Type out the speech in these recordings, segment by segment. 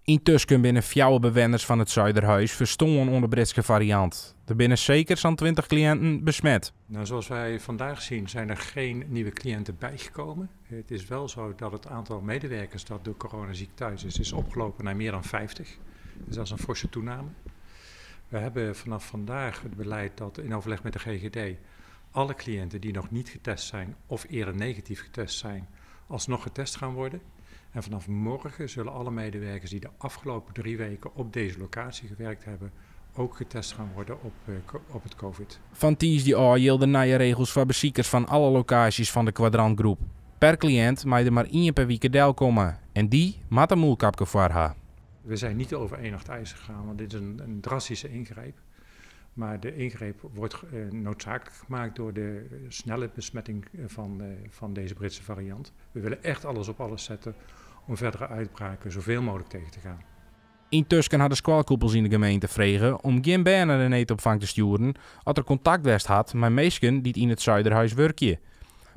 Intussen binnen fjouwe bewoners van het Zuiderhuis verstonden onder de Britse variant. Er binnen zeker zo'n 20 cliënten besmet. Nou, zoals wij vandaag zien zijn er geen nieuwe cliënten bijgekomen. Het is wel zo dat het aantal medewerkers dat door corona ziek thuis is opgelopen naar meer dan 50. Dus dat is een forse toename. We hebben vanaf vandaag het beleid dat in overleg met de GGD alle cliënten die nog niet getest zijn of eerder negatief getest zijn, alsnog getest gaan worden. En vanaf morgen zullen alle medewerkers die de afgelopen 3 weken op deze locatie gewerkt hebben, ook getest gaan worden op het COVID. Van die hielden nieuwe regels voor bezoekers van alle locaties van de kwadrantgroep. Per cliënt mag er maar 1 per week deel komen en die moet een moelkapje voor haar. We zijn niet over 1 nacht ijs gegaan, want dit is een drastische ingreep. Maar de ingreep wordt noodzakelijk gemaakt door de snelle besmetting van deze Britse variant. We willen echt alles op alles zetten om verdere uitbraken zoveel mogelijk tegen te gaan. Intussen hadden schoolkoepels in de gemeente vregen om geen baan naar de eetopvang te sturen als er contact had met mensen die in het Zuiderhuis werken.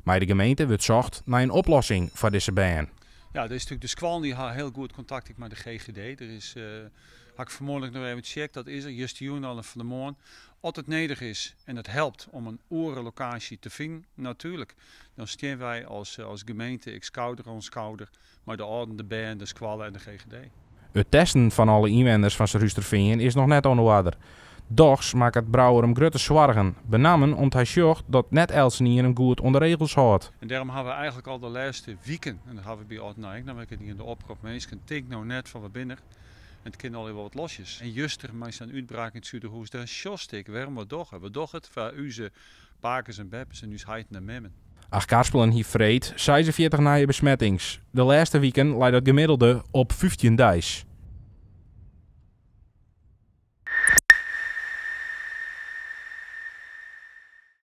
Maar de gemeente wordt zocht naar een oplossing voor deze baan. Ja, er is natuurlijk de squal die heeft heel goed contact met de GGD. Er is, had ik vermoedelijk nog even gecheckt, dat is er, juist hier al van de morgen. Als het nedig is en het helpt om een orenlocatie te vinden, natuurlijk. Dan staan wij als gemeente, ik schouder aan schouder, maar de orde, de band, de squallen en de GGD. Het testen van alle inwoners van Ruisterveen is nog net aan de orde. Doch maakt het brouwer hem grote zorgen, benamen omdat hij zorgt dat net Elsenien hem goed onder regels houdt. En daarom hebben we eigenlijk al de laatste weken, en dat hebben we bij Oud-Nijk, dan werken die in de oproep mensen, denk nou net van wat binnen. En het kind al wel wat losjes. En juster met zijn uitbraak in het Zuiderhuis, daar sjost ik, waarom we doch het voor onze pakers en beppers en onze heiten en memmen. Ach, Karspelen heeft vreed 46 nieuwe besmettings. De laatste weken leidt het gemiddelde op 15 dagen.